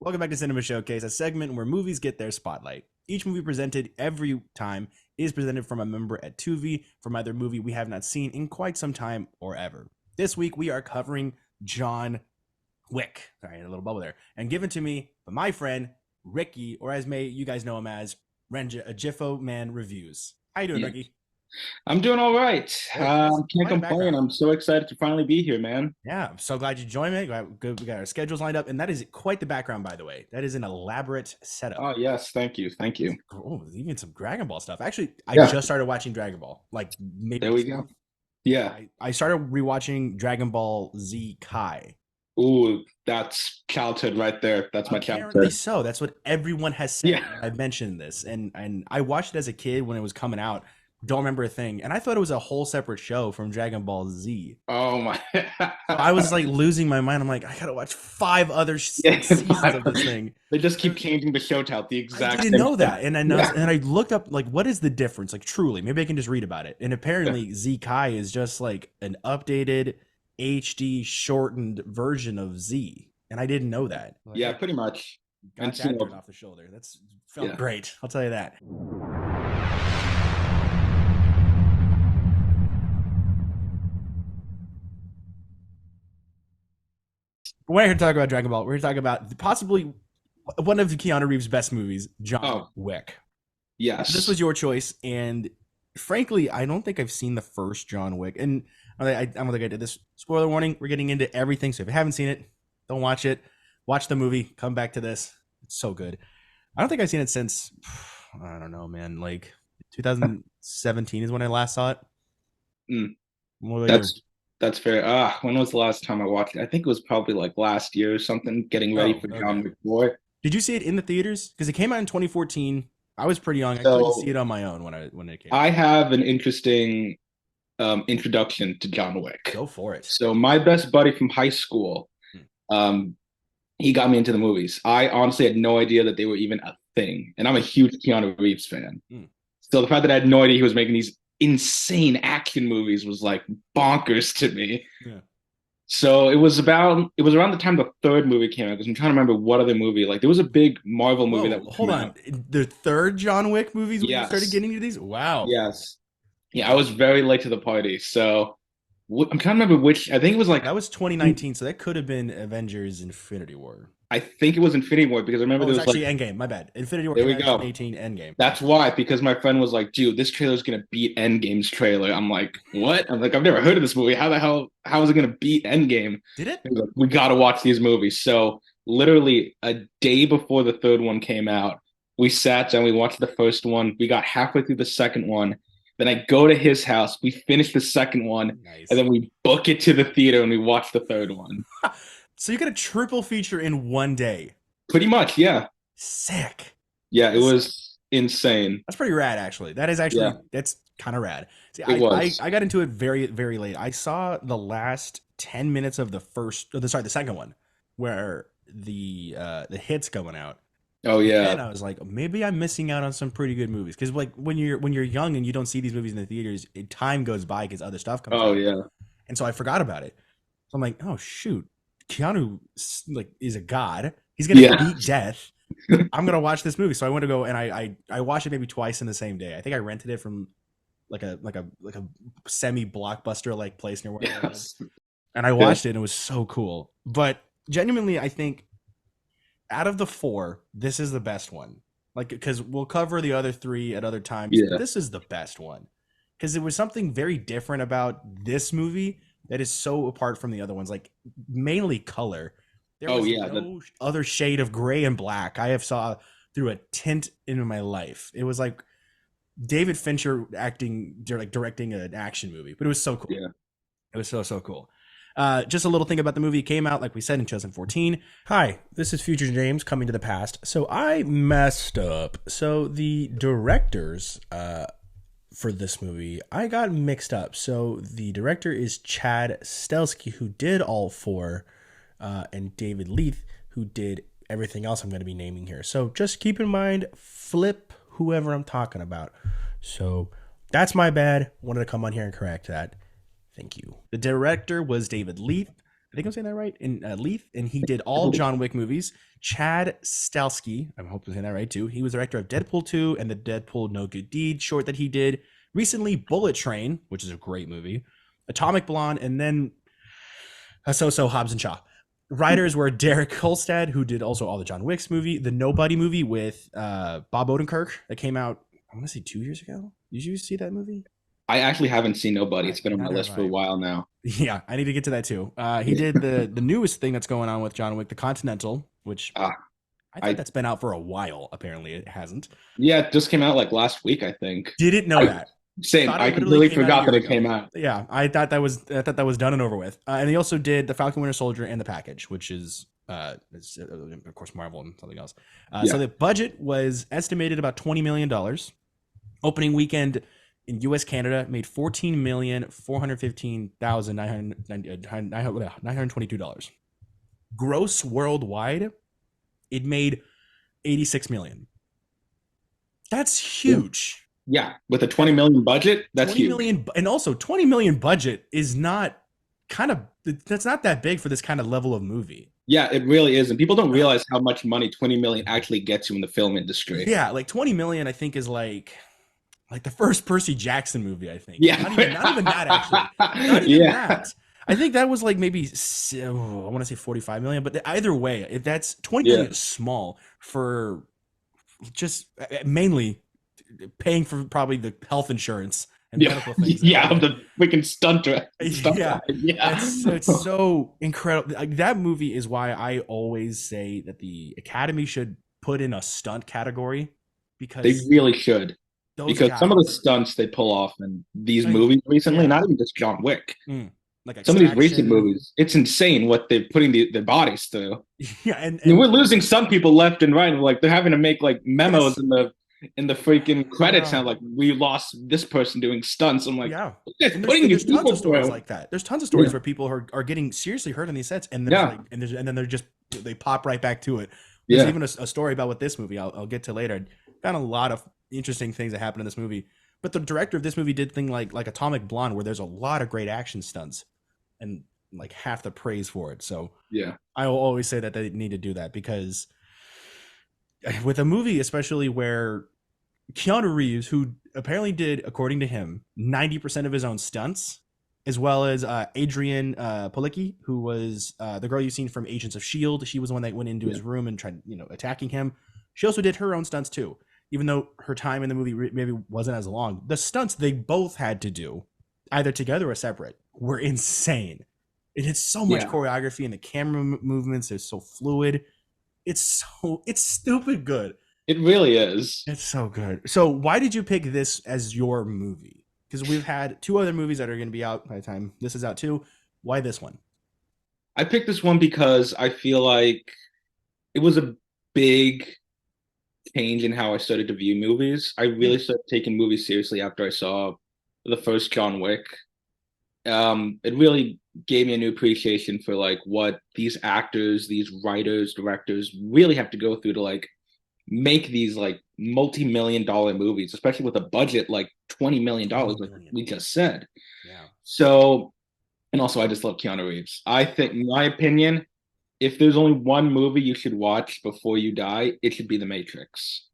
Welcome back to Cinema Showcase, a segment where movies get their spotlight. Each movie presented every time is presented from a member at Tu-Vie from either movie we have not seen in quite some time or ever. This week we are covering John Wick. Sorry, a little bubble there. And given to me by my friend Ricky, or as you guys know him as Renja, a Jiffo Man Reviews. How you doing, Yeah, Ricky? I'm doing all right. Good. That's Can't quite a complain. background. I'm so excited to finally be here, man. Yeah, I'm so glad you joined me. Good, we got our schedules lined up, and that is quite the background, by the way. That is an elaborate setup. Oh, yes. Thank you. Thank you. Oh, even some Dragon Ball stuff. Actually, I Yeah, just started watching Dragon Ball, like maybe there we this go. month. Yeah. I started rewatching Dragon Ball Z Kai. Ooh, that's childhood right there. That's my Apparently childhood. so. That's what everyone has said. Yeah. I mentioned this, and I watched it as a kid when it was coming out. Don't remember a thing, and I thought it was a whole separate show from Dragon Ball Z. Oh my. So I was like losing my mind. I'm like, I gotta watch five other Yeah, like seasons of this thing. they just keep changing the show tout the I exact didn't same know thing. that, and Yeah. I looked up like what is the difference? Like truly, maybe I can just read about it. And Yeah. apparently, Z Kai is just like an updated HD shortened version of Z, and I didn't know that. Like Yeah, I pretty much. And got so, that dirt off the shoulder. That's felt yeah. great. I'll tell you that. We're here to talk about Dragon Ball. We're here to talk about possibly one of Keanu Reeves' best movies, John Oh, Wick. This yes. was your choice, and frankly, I don't think I've seen the first John Wick. And I don't think I did this. Spoiler warning: we're getting into everything. So if you haven't seen it, don't watch it. Watch the movie. Come back to this. It's so good. I don't think I've seen it since I don't know, man. Like 2017 is when I last saw it. Mm, What about you? that's that's fair. When was the last time I watched it? I think it was probably like last year or something, getting ready Oh, for okay. John Wick 4. Did you see it in the theaters? Because it came out in 2014. I was pretty young. I couldn't see So it on my own when it came out. I have an interesting introduction to John Wick. Go for it. So my best buddy from high school, Hmm. um, he got me into the movies. I honestly had no idea that they were even a thing, and I'm a huge Keanu Reeves fan. Hmm. So the fact that I had no idea he was making these insane action movies was like bonkers to me. Yeah. So it was around the time the third movie came out because I'm trying to remember what other movie. Like there was a big Marvel movie that Whoa, would hold come on. out. The third John Wick movies when you started Yes, getting into these? Wow. yes. Yeah, I was very late to the party. So I'm trying to remember which. I think it was like That was 2019, so that could have been Avengers Infinity War. I think it was Infinity War because I remember Oh, it there was was like actually Endgame. My bad. Infinity War there came we out in go. 2018, Endgame. That's why because my friend was like, dude, this trailer's gonna beat Endgame's trailer. I'm like, what? I'm like, I've never heard of this movie. How the hell? How is it gonna beat Endgame? Did it? He was like, we gotta watch these movies. So literally a day before the third one came out, we sat down, we watched the first one. We got halfway through the second one. Then I go to his house. We finish the second one, and Nice. then we book it to the theater and we watch the third one. So you got a triple feature in one day. Pretty much, yeah. Sick. Yeah, it That's was insane. that's pretty rad, actually. That is actually Yeah, that's kind of rad. See, it was. I got into it very very late. I saw the last 10 minutes of the first, or the second one, where the hits going out. Oh yeah. And I was like, maybe I'm missing out on some pretty good movies because like when you're young and you don't see these movies in the theaters, time goes by because other stuff comes Oh out, yeah. and so I forgot about it. So I'm like, oh shoot, Keanu like is a god. He's gonna Yeah. beat death. I'm gonna watch this movie. So I went to go and I watched it maybe twice in the same day. I think I rented it from like a semi blockbuster like place near where I live, Yes. and I Yeah. watched it and it was so cool. But genuinely, I think out of the four, this is the best one. Like, because we'll cover the other three at other times. Yeah. This is the best one because it was something very different about this movie that is so apart from the other ones. Like, mainly color. There Oh was yeah. no other shade of gray and black I have saw through a tint in my life. It was like David Fincher acting, like directing an action movie, but it was so cool. Yeah. It was so cool. Just a little thing about the movie. It came out, like we said, in 2014. Hi, this is Future James coming to the past. So I messed up. So the directors for this movie, I got mixed up. So the director is Chad Stahelski, who did all four, and David Leith, who did everything else I'm going to be naming here. So just keep in mind, flip whoever I'm talking about. So that's my bad. Wanted to come on here and correct that. Thank you. The director was David Leith. I think I'm saying that right, in Leith, and he did all John Wick movies. Chad Stahelski, I hope I'm saying that right too. He was director of Deadpool 2 and the Deadpool No Good Deed short that he did. Recently, Bullet Train, which is a great movie, Atomic Blonde, and then So Hobbs and Shaw. Writers were Derek Kolstad, who did also all the John Wick's movie, the Nobody movie with Bob Odenkirk that came out, I want to say 2 years ago. Did you see that movie? I actually haven't seen Nobody. It's been on my Neither list have for a I. while now. Yeah, I need to get to that too. He did the newest thing that's going on with John Wick, the Continental, which Ah, I thought I that's been out for a while. Apparently, it hasn't. yeah, it just came out like last week, I think. Didn't know I that. same. Thought I it literally completely came out a forgot year that it ago. came out. Yeah, I thought that was done and over with. And he also did the Falcon Winter Soldier and the Package, which is of course Marvel and something else. So Yeah. the budget was estimated about $20 million. Opening weekend in U.S. Canada made $14,415,922. Gross worldwide, it made 86 million. That's huge. Yeah, with a 20 million budget, that's 20 huge. million, and also 20 million budget is not that's not that big for this kind of level of movie. Yeah, it really is. And people don't realize how much money 20 million actually gets you in the film industry. Yeah, like 20 million, I think is like the first Percy Jackson movie. I think. Yeah. Not even that actually. Not even Yeah. that. I think that was like maybe I want to say 45 million, but either way, if that's 20 million is small for just mainly paying for probably the health insurance and Yeah. medical things. Yeah, of the freaking stunter. Yeah, Yeah. it's so incredible. Like, that movie is why I always say that the Academy should put in a stunt category, because They really should. those Because guys, some of the stunts they pull off in these Like, movies recently, yeah. not even just John Wick, like some of these recent Extraction. movies, it's insane what they're putting their bodies through. Yeah, and I mean, we're losing some people left and right. Like they're having to make like memos Yes. in the freaking credits Yeah. now, like we lost this person doing stunts. I'm like, yeah. it's And putting these there's tons people of stories through. like that. There's tons of stories Yeah. where people are getting seriously hurt on these sets, and then Yeah. like, and then they're just they pop right back to it. There's Yeah. even a story about what this movie I'll get to later. Found a lot of interesting things that happened in this movie. But the director of this movie did thing like Atomic Blonde, where there's a lot of great action stunts, and like half the praise for it. So Yeah. I will always say that they need to do that, because with a movie, especially where Keanu Reeves, who apparently did, according to him, 90% of his own stunts, as well as Adrian Palicki, who was the girl you've seen from Agents of S.H.I.E.L.D. She was the one that went into his room and tried, attacking him. She also did her own stunts too, even though her time in the movie maybe wasn't as long. The stunts they both had to do, either together or separate, were insane. It had so much choreography, and the camera movements are so fluid. It's stupid good. It really is. It's so good. So why did you pick this as your movie? Because we've had two other movies that are going to be out by the time this is out too. Why this one? I picked this one because I feel like it was a big change in how I started to view movies. I really started taking movies seriously after I saw the first John Wick. It really gave me a new appreciation for like what these actors, these writers, directors really have to go through to like make these like multi-million-dollar movies, especially with a budget like $20 million, like we just said. Yeah. So, and also I just love Keanu Reeves. I think, in my opinion, if there's only one movie you should watch before you die, it should be The Matrix.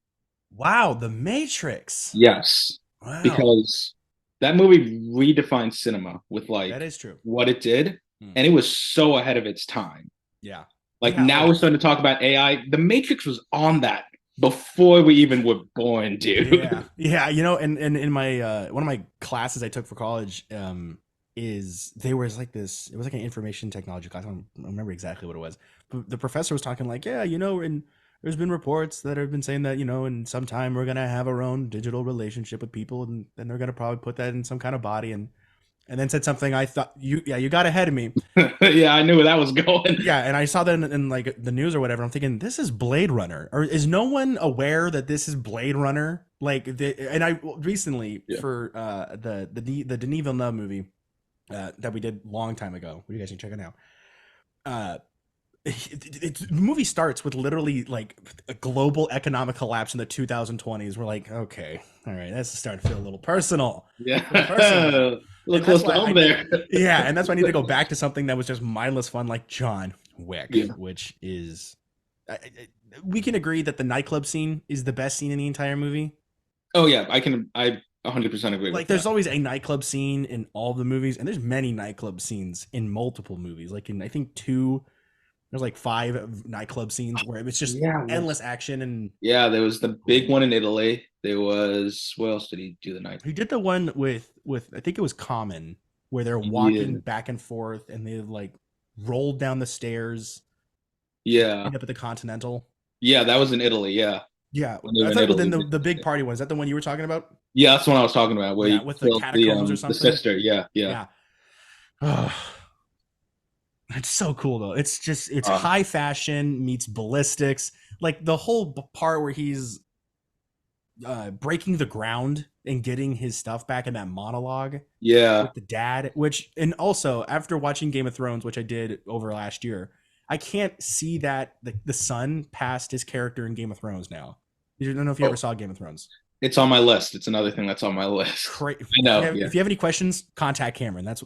Wow, The Matrix. Yes. Wow. Because that movie redefined cinema with like that is true. what it did. And it was so ahead of its time. Yeah. Like now we're starting to talk about AI. The Matrix was on that before we even were born, dude. Yeah. Yeah. And in my one of my classes I took for college, there was like this, it was like an information technology class. I don't remember exactly what it was. But the professor was talking like, there's been reports that have been saying that, in some time we're gonna have our own digital relationship with people, and they're gonna probably put that in some kind of body, and then said something I thought you got ahead of me. Yeah, I knew where that was going. Yeah, and I saw that in like the news or whatever. I'm thinking, this is Blade Runner, or is no one aware that this is Blade Runner? And I recently for the Denis Villeneuve movie that we did a long time ago. You guys can check it out. The movie starts with literally like a global economic collapse in the 2020s. We're like, okay, all right, that's starting to feel a little personal. Yeah. Personal. A And little that's close to why home there. yeah, and that's why I need to go back to something that was just mindless fun, like John Wick, Yeah. which is. We can agree that the nightclub scene is the best scene in the entire movie. Oh yeah, I 100% agree with Like, there's that. always a nightclub scene in all the movies, and there's many nightclub scenes in multiple movies. Like in I think two, there's like five nightclub scenes where it was just Yeah, endless action. And yeah, there was the big one in Italy. There was what else did he do the night? he did the one with I think it was Common, where they're walking Yeah, back and forth and they like rolled down the stairs, yeah, end up at the Continental. yeah. That was in Italy. Yeah, Yeah, when they were I in thought. But then Italy. the big party one, is that the one you were talking about? Yeah, that's the one I was talking about, where Yeah, he with the killed catacombs or the something. sister. Yeah, yeah. Yeah. Ugh. It's so cool though. It's just it's Uh, high fashion meets ballistics. Like the whole part where he's breaking the ground and getting his stuff back in that monologue yeah. with the dad. Which, and also after watching Game of Thrones, which I did over last year, I can't see that the son passed his character in Game of Thrones now. I don't know if you ever Oh, saw Game of Thrones. it's on my list. It's another thing that's on my list. If I know. Yeah, if you have any questions, contact Cameron. That's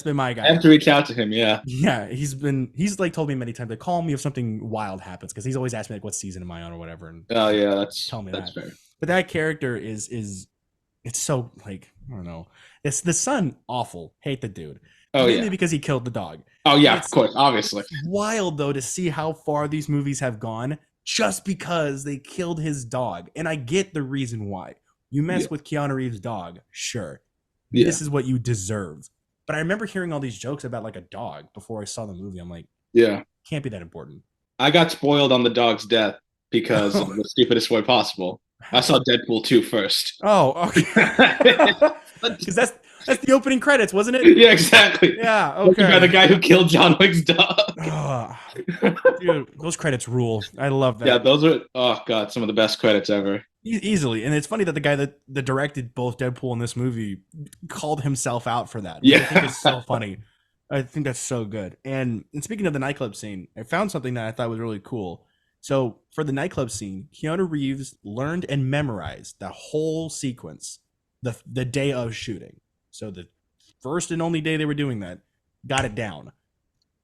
been my I guy. have to reach out to him. Yeah, Yeah, he's like told me many times, like, call me if something wild happens, because he's always asked me like what season am I on or whatever, and oh yeah, tell me that's that. fair. But that character is it's so, like, I don't know. It's the son, awful. Hate the dude. Oh Mainly yeah, because he killed the dog. oh And yeah. Of course, obviously. it's wild though to see how far these movies have gone just because they killed his dog. And I get the reason why. You mess Yeah, with Keanu Reeves' dog, sure. yeah, This is what you deserve. But I remember hearing all these jokes about like a dog before I saw the movie. I'm like, yeah. can't be that important. I got spoiled on the dog's death because of Oh, the stupidest way possible. I how? saw Deadpool 2 first. Oh, okay. Because that's the opening credits, wasn't it? Yeah, exactly. Yeah, Directed by the okay. guy who killed John Wick's dog. Oh, dude, those credits rule. I love Yeah, that. those are oh god, some of the best credits ever. Easily. And it's funny that the guy that directed both Deadpool and this movie called himself out for that, which I think Yeah. is so funny. I think that's so good. And speaking of the nightclub scene, I found something that I thought was really cool. So for the nightclub scene, Keanu Reeves learned and memorized the whole sequence the day of shooting. So the first and only day they were doing that, got it down.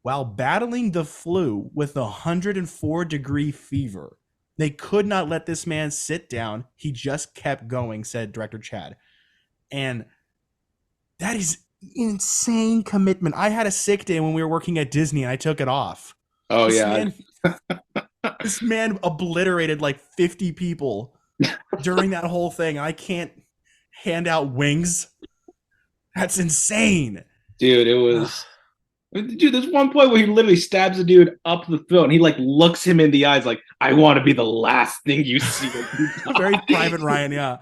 While battling the flu with a 104-degree fever, they could not let this man sit down. He just kept going, said director Chad. And that is insane commitment. I had a sick day when we were working at Disney and I took it off. Oh This yeah. man this man obliterated like 50 people during that whole thing. I can't hand out wings. That's insane. Dude, it was dude, there's one point where he literally stabs a dude up the throat and he like looks him in the eyes like, I want to be the last thing you see. Very Private Ryan, yeah.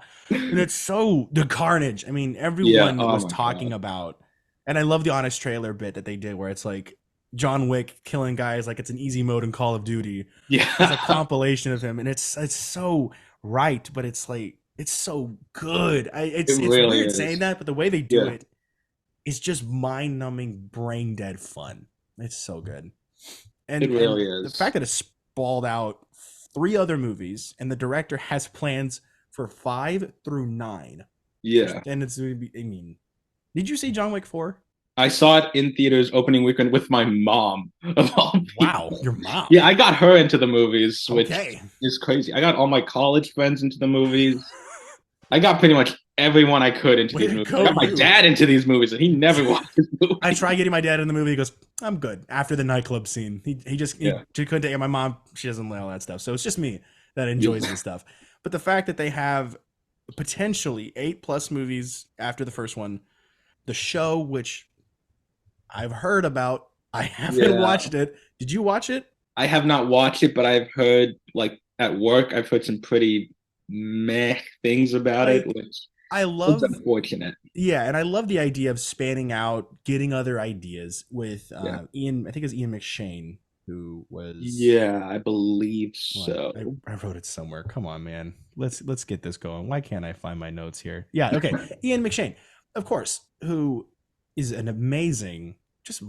And it's so the carnage. I mean, Yeah, everyone oh was my talking god. about, and I love the honest trailer bit that they did where it's like John Wick killing guys like it's an easy mode in Call of Duty. It's a Yeah. compilation of him, and it's so right, but it's like it's so good. It It's really weird saying is. that, but the way they do Yeah. it is just mind numbing, brain dead fun. It's so good, It and really the is. fact that it's sprawled out three other movies, and the director has plans for 5 through 9. Yeah. And it's, I mean, did you see John Wick 4? I saw it in theaters opening weekend with my mom, of all Wow, people. your mom. Yeah, I got her into the movies, which Okay. is crazy. I got all my college friends into the movies. I got pretty much everyone I could into Way these to movies. I go, got my you. dad into these movies, and he never watches movies. I try getting my dad in the movie. He goes, I'm good. After the nightclub scene, Yeah. he couldn't take it. My mom, she doesn't like all that stuff. So it's just me that enjoys Yeah. this stuff. But the fact that they have potentially 8+ movies after the first one, the show, which I've heard about, I haven't Yeah. watched it. Did you watch it? I have not watched it, but I've heard, like, at work, I've heard some pretty meh things about it, Like, which I is love, unfortunate. yeah, and I love the idea of spanning out, getting other ideas with Yeah. Ian. I think it's Ian McShane, who was Yeah, I believe what so. I wrote it somewhere. Come on, man. Let's get this going. Why can't I find my notes here? Yeah, okay. Ian McShane, of course, who is an amazing, just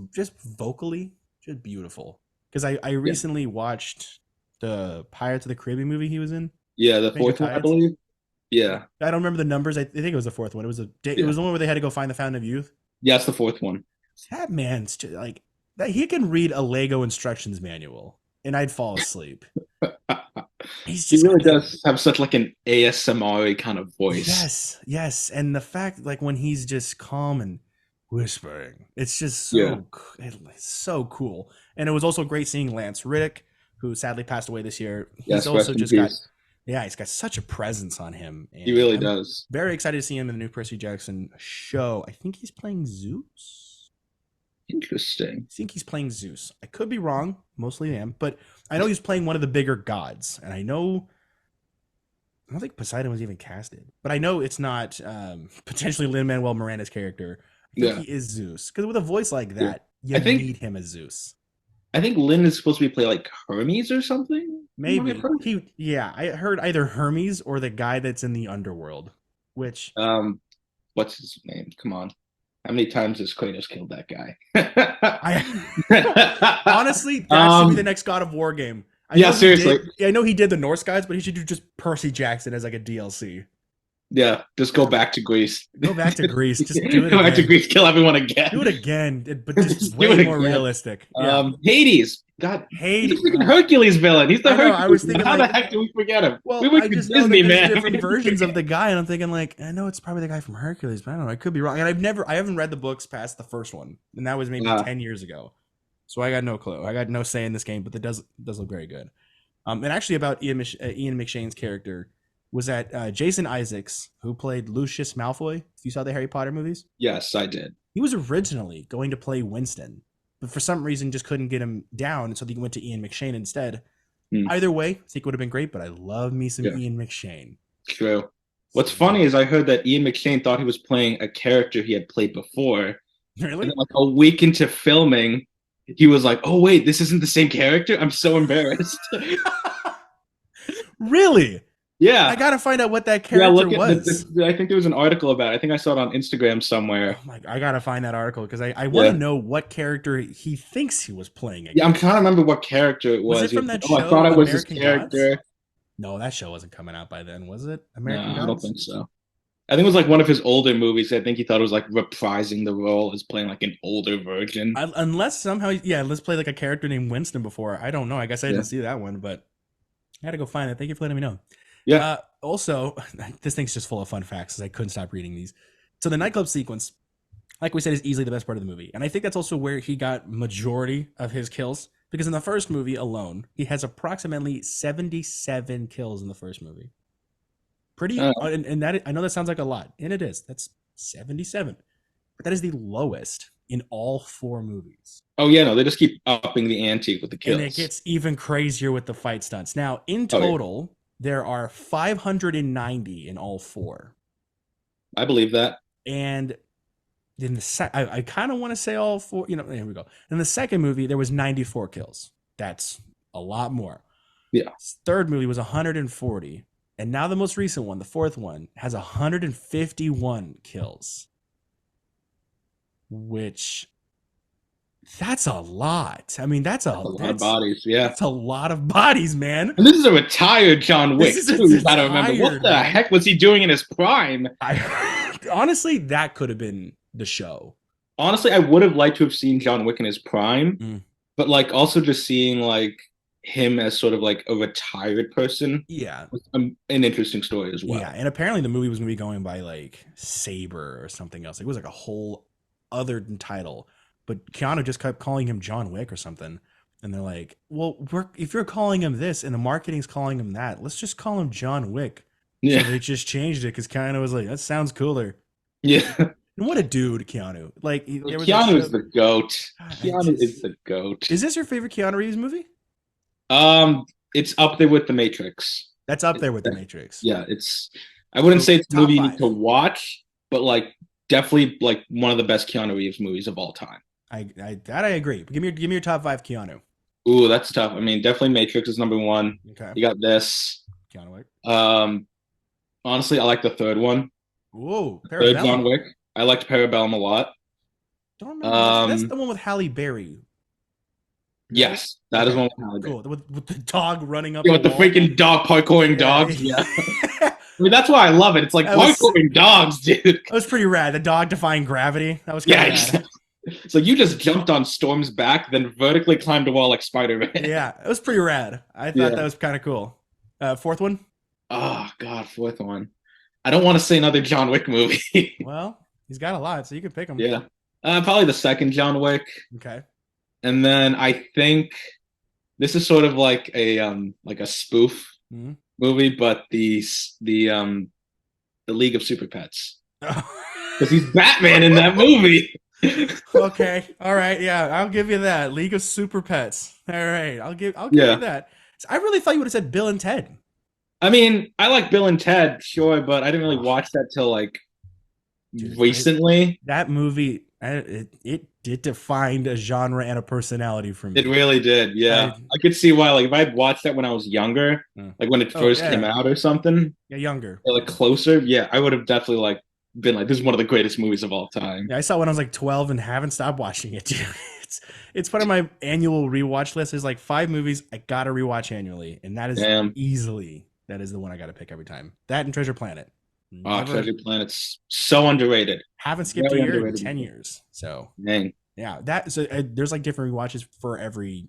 vocally, just beautiful. Because I Yeah. recently watched the Pirates of the Caribbean movie he was in, Yeah, the Major fourth one, I Tides. believe. Yeah. I don't remember the numbers. I think it was the fourth one. It was it Yeah. was the one where they had to go find the Fountain of Youth. Yeah, it's the fourth one. That man's just, like that. He can read a Lego instructions manual, and I'd fall asleep. He's He just really got that. does have such like an ASMR kind of voice. Yes, yes, and the fact like when he's just calm and whispering, it's just Yeah. it's so cool. And it was also great seeing Lance Riddick, who sadly passed away this year. He's Yes, rest also in just got peace. yeah, he's got such a presence on him, He and really I'm does. very excited to see him in the new Percy Jackson show. I think he's playing Zeus. Interesting. I think he's playing Zeus. I could be wrong. Mostly am, but I know he's playing one of the bigger gods, and I don't think Poseidon was even casted, but I know it's not potentially Lin-Manuel Miranda's character. I think Yeah. he is Zeus because with a voice like Yeah. that, you I think need him as Zeus. I think Lynn is supposed to be play like Hermes or something. From what I've Maybe heard. yeah, I heard either Hermes or the guy that's in the underworld, which Um, what's his name? Come on. How many times has Kratos killed that guy? I honestly that should be the next God of War game. Yeah, seriously. I know he did the Norse guys, but he should do just Percy Jackson as like a DLC. Yeah, just go back to Greece. Go back to Greece. Just do it Go back to again. Greece, kill everyone again. Do it again, but just Just do way it more again. realistic. Yeah. Hades. God, Hades. he's a freaking Hercules villain. He's the I know, Hercules. I was thinking, How like- the heck do we forget him? Well, we went I to just know Disney, that there's man. different versions of the guy, and I'm thinking like, I know it's probably the guy from Hercules, but I don't know. I could be wrong. And I haven't read the books past the first one, and that was maybe 10 years ago. So I got no clue. I got no say in this game, but it does look very good. And actually, about Ian McShane's character was that Jason Isaacs, who played Lucius Malfoy. If you saw the Harry Potter movies, Yes, I did. he was originally going to play Winston, but for some reason just couldn't get him down, so they went to Ian McShane instead. Either way, I think it would have been great, but I love me some Ian McShane. True. What's funny is I heard that Ian McShane thought he was playing a character he had played before. Really? And then, like a week into filming, he was like, "Oh wait, this isn't the same character." I'm so embarrassed. Really? Yeah. I gotta find out what that character was. I think there was an article about it. I think I saw it on Instagram somewhere. Oh my, I gotta find that article because I want to know what character he thinks he was playing again. Yeah, I'm trying to remember what character it was. Was it from that I show, thought it was American his character. Gods? No, that show wasn't coming out by then, was it? No, American I don't Gods? think so. I think it was like one of his older movies. I think he thought it was like reprising the role as playing like an older version. Unless somehow, yeah, let's play like a character named Winston before. I don't know. I guess I didn't see that one, but I had to go find it. Thank you for letting me know. Yeah. Also, this thing's just full of fun facts because I couldn't stop reading these. So the nightclub sequence, like we said, is easily the best part of the movie. And I think that's also where he got majority of his kills. Because in the first movie alone, he has approximately 77 kills in the first movie. Pretty, and that I know that sounds like a lot, and it is. That's 77. But that is the lowest in all 4 movies. Oh yeah, no, they just keep upping the ante with the kills. And it gets even crazier with the fight stunts. Now, in total, there are 590 in all 4. I believe that. And in the I kind of want to say all 4. You know, here we go. In the second movie, there was 94 kills. That's a lot more. Yeah. Third movie was 140. And now the most recent one, the fourth one, has 151 kills. Which, that's a lot. I mean, that's a lot of bodies. Yeah. That's a lot of bodies, man. And this is a retired John Wick, too. You gotta remember. What the man. heck was he doing in his prime? Honestly, that could have been the show. Honestly, I would have liked to have seen John Wick in his prime, but like also just seeing like him as sort of like a retired person. Yeah. Was an interesting story as well. Yeah, and apparently the movie was going to be going by like Saber or something else. It was like a whole other title, but Keanu just kept calling him John Wick or something. And they're like, well, if you're calling him this and the marketing's calling him that, let's just call him John Wick. Yeah. So they just changed it because Keanu was like, that sounds cooler. Yeah. And what a dude, Keanu. Like, Keanu is the GOAT. Keanu is the GOAT. Is this your favorite Keanu Reeves movie? It's up there with The Matrix. That's up there with The Matrix. Yeah, I wouldn't say it's a movie you need to 5. watch, but like definitely like one of the best Keanu Reeves movies of all time. I agree. Give me your top 5 Keanu. Ooh, that's tough. I mean, definitely Matrix is number 1. Okay. You got this. Keanu Wick. Honestly, I like the third one. Whoa, Third John Wick. I liked Parabellum a lot. Don't remember. That's the one with Halle Berry. Yes, that is one with Halle Berry. Cool. With the dog running up. Yeah, with the freaking dog parkouring dogs. Yeah. mean, that's why I love it. It's like parkouring dogs, dude. That was pretty rad. The dog defying gravity. That was kind of rad. Exactly. So you just jumped on Storm's back, then vertically climbed a wall like Spider-Man. Yeah, it was pretty rad. I thought that was kind of cool. Fourth one? Oh, God, fourth one. I don't want to say another John Wick movie. Well, he's got a lot, so you can pick him. Yeah. Probably the second John Wick. Okay. And then I think this is sort of like a spoof movie, but the League of Super Pets. Because he's Batman in that movie. Okay. All right. Yeah, I'll give you that. League of Super Pets. All right. I'll give you that. I really thought you would have said Bill and Ted. I mean, I like Bill and Ted, sure, but I didn't really watch that till recently. That movie, it defined a genre and a personality for me. It really did. Yeah, I could see why. Like if I had watched that when I was younger, like when it first came out or something. Yeah, younger. Or closer. Yeah, I would have definitely been like, this is one of the greatest movies of all time. Yeah, I saw it when I was 12 and haven't stopped watching it. It's part of my annual rewatch list. There's 5 movies I gotta rewatch annually, and that is easily the one I gotta pick every time. That and Treasure Planet. Treasure Planet's so underrated. Haven't skipped a year in 10 years. So yeah, there's different rewatches for every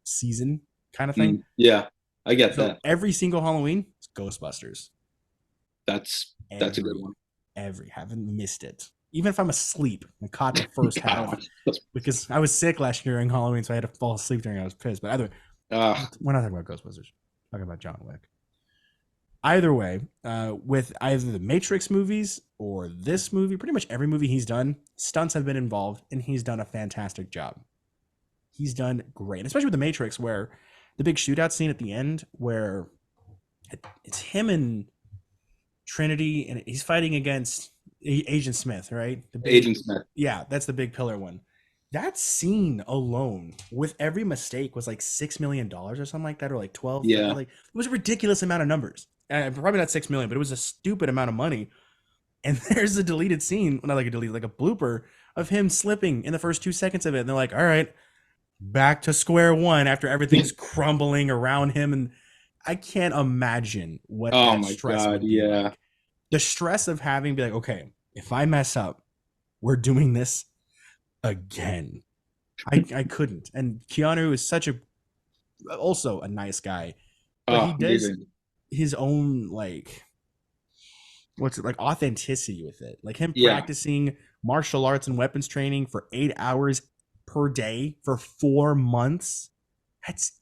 season kind of thing. Yeah, I get that. Every single Halloween, it's Ghostbusters. That's a good one. Haven't missed it. Even if I'm asleep, I caught the first half because I was sick last year during Halloween, so I had to fall asleep during it. I was pissed. But either way, we're not talking about Ghostbusters. We're talking about John Wick. Either way, with either the Matrix movies or this movie, pretty much every movie he's done, stunts have been involved, and he's done a fantastic job. He's done great, especially with the Matrix, where the big shootout scene at the end, where it's him and Trinity, and he's fighting against Agent Smith, right? Agent Smith. Yeah, that's the big pillar one. That scene alone, with every mistake, was $6 million or something like that, or 12. Yeah, it was a ridiculous amount of numbers. Probably not 6 million, but it was a stupid amount of money. And there's a deleted scene, not a blooper of him slipping in the first 2 seconds of it. And they're like, all right, back to square one after everything's crumbling around him. And I can't imagine what that stress would be like. The stress of having to be okay, if I mess up, we're doing this again. I couldn't. And Keanu is also a nice guy. But he does his own authenticity with it, him practicing martial arts and weapons training for 8 hours per day for 4 months. That's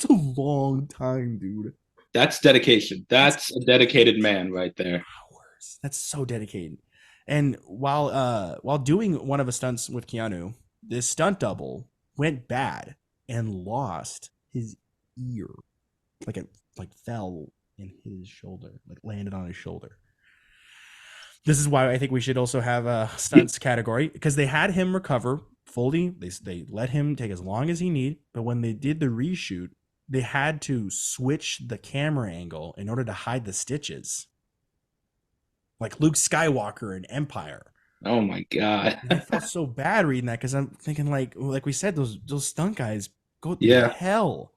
a long time, dude. That's dedication. That's a dedicated man right there. Hours. That's so dedicated. And while doing one of the stunts with Keanu, this stunt double went bad and lost his ear. It fell in his shoulder, landed on his shoulder. This is why I think we should also have a stunts category, because they had him recover fully. They let him take as long as he needed, but when they did the reshoot, they had to switch the camera angle in order to hide the stitches. Like Luke Skywalker in Empire. Oh my God. I felt so bad reading that, because I'm thinking like we said, those stunt guys go to hell.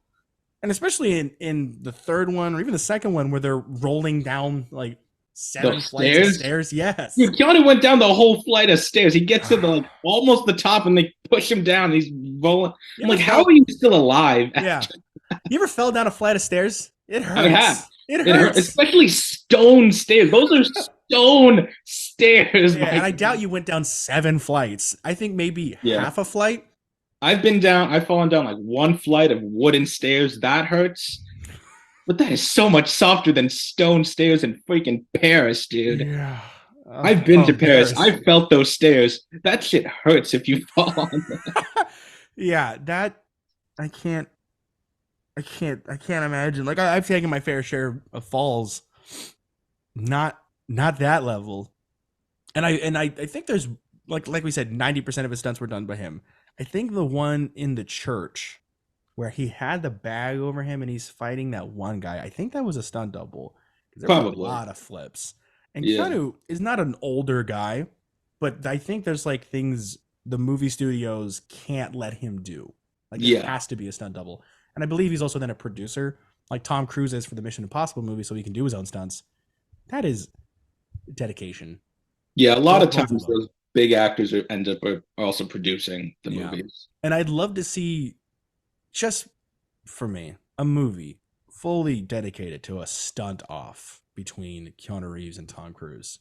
And especially in the third one or even the second one where they're rolling down 7 flights of stairs. Yes. Dude, Keanu went down the whole flight of stairs. He gets to the almost the top and they push him down. And he's rolling. I'm how are you still alive? Yeah. You ever fell down a flight of stairs? It hurts. I have. It hurts. Especially stone stairs. Those are stone stairs. Yeah, and I doubt you went down 7 flights. I think maybe half a flight. I've fallen down 1 flight of wooden stairs. That hurts. But that is so much softer than stone stairs in freaking Paris, dude. Yeah. I've been to Paris. I've felt those stairs. That shit hurts if you fall on them. Yeah, that I can't imagine. I've taken my fair share of falls. Not that level. And I think there's like we said, 90% of his stunts were done by him. I think the one in the church where he had the bag over him and he's fighting that one guy, I think that was a stunt double. There were a lot of flips. And Keanu is not an older guy, but I think there's things the movie studios can't let him do. It has to be a stunt double. And I believe he's also then a producer, like Tom Cruise is for the Mission Impossible movie, so he can do his own stunts. That is dedication. Yeah, a lot of Both of times them. those big actors end up are also producing the Yeah. movies. And I'd love to see, just for me, a movie fully dedicated to a stunt off between Keanu Reeves and Tom Cruise.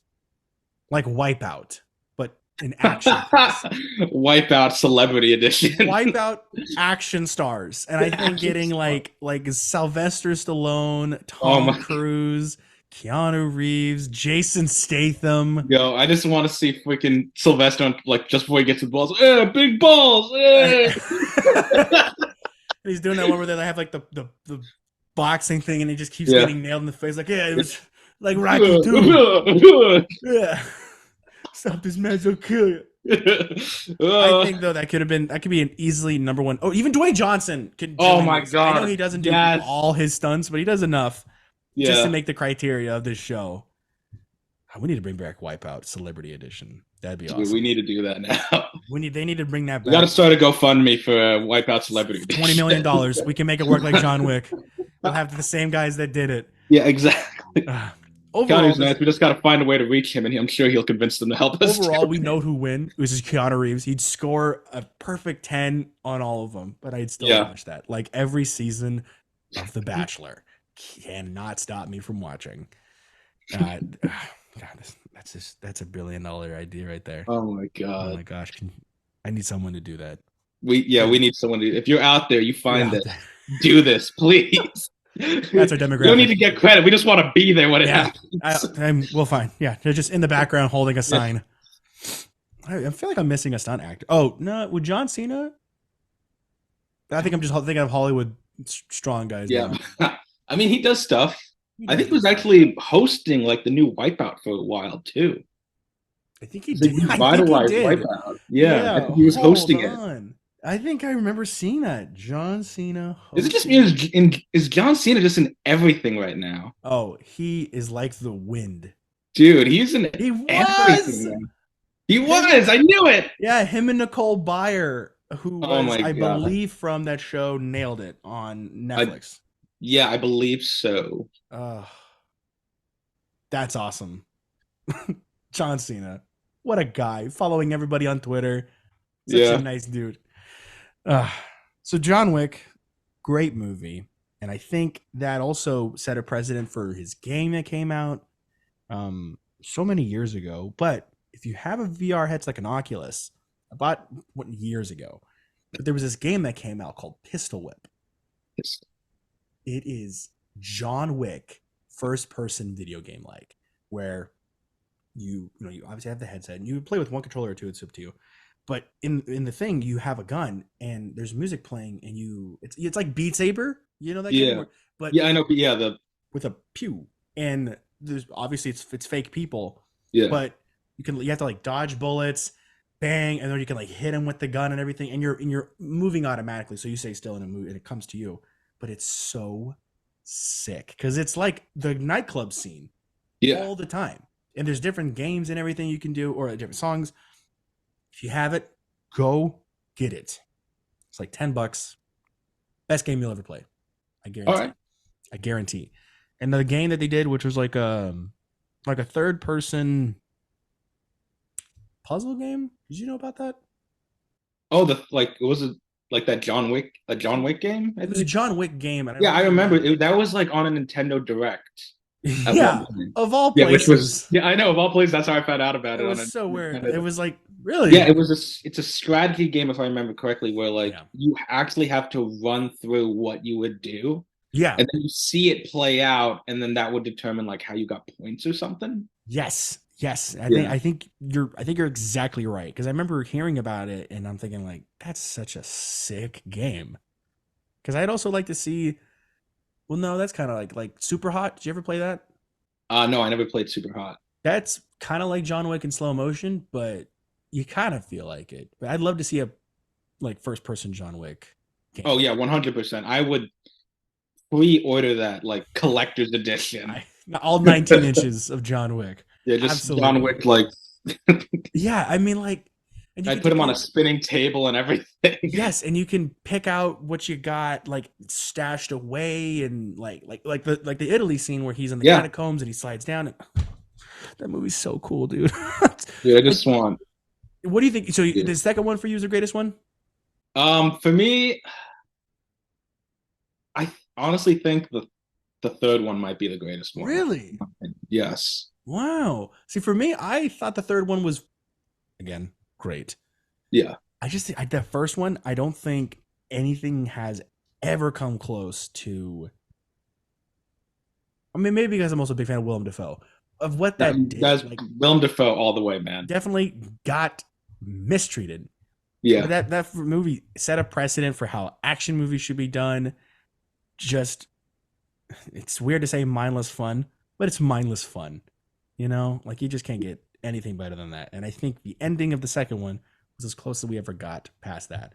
Like Wipeout, but an action piece. Wipeout Celebrity Edition. Wipeout action stars. And I think Action getting star. like Sylvester Stallone, Oh Tom my, Cruise, Keanu Reeves, Jason Statham. yo, I just want to see freaking Sylvester like just before he gets the balls. Big balls. He's doing that one where they have like the boxing thing and he just keeps Yeah. getting nailed in the face. Like, yeah, it was like Rocky 2. Yeah. Stop this man, he'll kill you. I think though that could be an easily number one. Oh, even Dwayne Johnson could Oh join my this. I know God. he doesn't do Yes. all his stunts, but he does enough just to Yeah. make the criteria of this show. We need to bring back Wipeout Celebrity Edition. That'd be Dude, awesome. we need to do that now. They need to bring that We got to back. start a GoFundMe for Wipeout Celebrity. $20 million. We can make it work like John Wick. We'll have the same guys that did it. Yeah, exactly. Overall, Keanu's nice. We just got to find a way to reach him, and I'm sure he'll convince them to help us. overall, we know who win. This is Keanu Reeves. He'd score a perfect 10 on all of them, but I'd still watch that. Like every season of The Bachelor cannot stop me from watching. God, that's $1 billion idea right there. Oh my Oh God. my gosh, I need someone to do that. We need someone to. If you're out there, you find Yeah. it. Do this, please. That's our demographic. We don't need to get credit. We just want to be there when it happens. We'll find. Yeah, they're just in the background holding a sign. I feel like I'm missing a stunt actor. Oh no, would John Cena? I think I'm just thinking of Hollywood strong guys. Yeah. now. I mean, he does stuff. I think he was actually hosting like the new Wipeout for a while too. I think he He did. revitalized Wipeout. Yeah, I think he was hosting it. I think I remember seeing that. John Cena. Is it just me? Is John Cena just in everything right now? Oh, he is like the wind. Dude, he's in He was. everything. Man. He was. I knew it. Yeah, him and Nicole Byer, who was, my I God. believe, from that show, nailed it on Netflix. Yeah, I believe so. That's awesome. John Cena. What a guy. Following everybody on Twitter. Such a nice dude. So John Wick, great movie. And I think that also set a precedent for his game that came out so many years ago. But if you have a VR headset like an Oculus, about years ago, but there was this game that came out called Pistol Whip. It is John Wick first person video game like, where you obviously have the headset and you play with one controller or two, it's up to you. But in the thing, you have a gun and there's music playing and it's like Beat Saber, that game? But yeah, I know. Yeah, with a pew, and there's obviously it's fake people. Yeah, but you have to like dodge bullets, bang, and then you can like hit them with the gun and everything, and you're moving automatically, so you stay still in a move and it comes to you. But it's so sick because it's like the nightclub scene all the time, and there's different games and everything you can do or different songs. If you have it, go get it. It's like $10. Best game you'll ever play. I guarantee. All right. I guarantee. And the game that they did, which was like a third person puzzle game. Did you know about that? Oh, was it like that John Wick game? It was a John Wick game. And I remember that was like on a Nintendo Direct. Yeah, of all places. Which was I know of all places. That's how I found out about it. It was so weird. It was like really. Yeah, it's a strategy game if I remember correctly, where you actually have to run through what you would do. Yeah, and then you see it play out, and then that would determine like how you got points or something. Yes. I think you're exactly right because I remember hearing about it and I'm thinking like that's such a sick game. Because I'd also like to see. Well, no, that's kind of like Super Hot. Did you ever play that? No, I never played Super Hot. That's kind of like John Wick in slow motion, but you kind of feel like it. But I'd love to see a like first person John Wick game. Oh yeah, 100%. I would pre-order that like collector's edition. All 19 inches of John Wick. Yeah, just absolutely. John Wick like. Yeah, I mean like And you I can put take him on a out, spinning table and everything. yes, and you can pick out what you got like stashed away, and like the Italy scene where he's in the Yeah, catacombs and he slides down. And that movie's so cool, dude. dude, I Like, just want. what do you think? So Yeah. the second one for you is the greatest one? For me, I honestly think the third one might be the greatest one. Really? Yes. Wow. See, for me, I thought the third one was, again, great. Yeah. I just the first one, I don't think anything has ever come close to. I mean, maybe because I'm also a big fan of Willem Dafoe, of what that did. That's Like, Willem Dafoe all the way, man. definitely got mistreated. Yeah. But that movie set a precedent for how action movies should be done. Just, it's weird to say mindless fun, but it's mindless fun. You know, like you just can't get anything better than that. And I think the ending of the second one was as close as we ever got past that.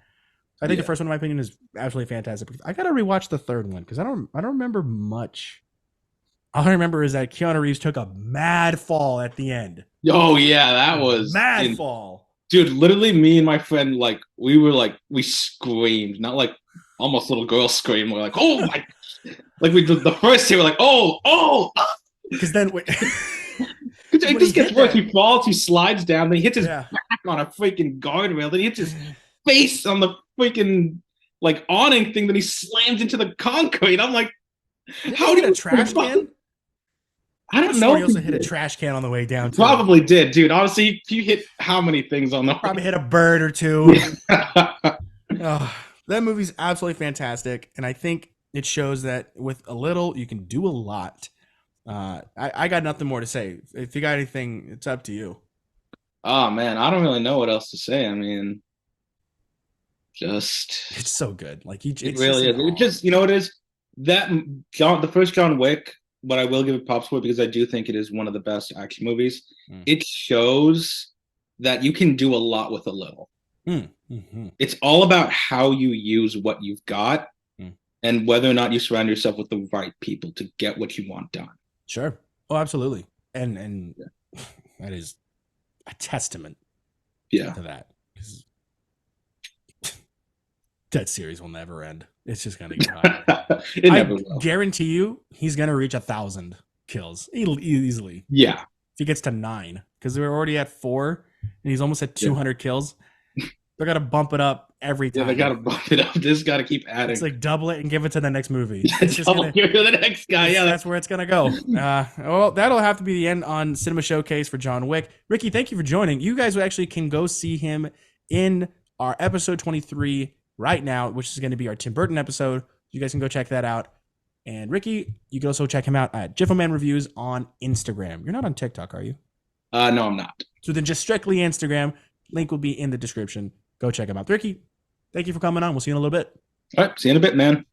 I think the first one, in my opinion, is absolutely fantastic. I gotta rewatch the third one because I don't remember much. All I remember is that Keanu Reeves took a mad fall at the end. Oh yeah, that was mad fall. Dude, literally me and my friend, like, we screamed, not like almost little girl scream. We're like, oh my, like we did the first two, we're like, oh. Because then it just gets worse. He falls, he slides down, then he hits his back on a freaking guardrail, then he hits his face on the freaking like awning thing, then he slams into the concrete. I'm like, how do you a trash can? I don't know. He also hit a trash can on the way down. Too. Probably did, dude. Honestly, you hit how many things on the probably hit a bird or two. Oh, that movie's absolutely fantastic, and I think it shows that with a little, you can do a lot. I got nothing more to say. If you got anything, it's up to you. Oh man, I don't really know what else to say. I mean, it's so good. Like it really is. It just, you know, it is that the first John Wick. But I will give it props for it because I do think it is one of the best action movies. It shows that you can do a lot with a little. Mm-hmm. It's all about how you use what you've got and whether or not you surround yourself with the right people to get what you want done. Sure. Oh, absolutely. And that is a testament to that. That series will never end. It's just going to get higher. It never will. Guarantee you he's going to reach 1,000 kills easily. Yeah. If he gets to 9, because we're already at 4 and he's almost at 200 kills. They're going to bump it up every time. Yeah, they got to bump it up. Just got to keep adding. It's like double it and give it to the next movie. It's just double give it to the next guy. Yeah, that's where it's going to go. Well, that'll have to be the end on Cinema Showcase for John Wick. Ricky, thank you for joining. You guys actually can go see him in our episode 23 right now, which is going to be our Tim Burton episode. You guys can go check that out. And Ricky, you can also check him out at Jiffleman Reviews on Instagram. You're not on TikTok, are you? No, I'm not. So then just strictly Instagram. Link will be in the description. Go check him out. Ricky, thank you for coming on. We'll see you in a little bit. All right. See you in a bit, man.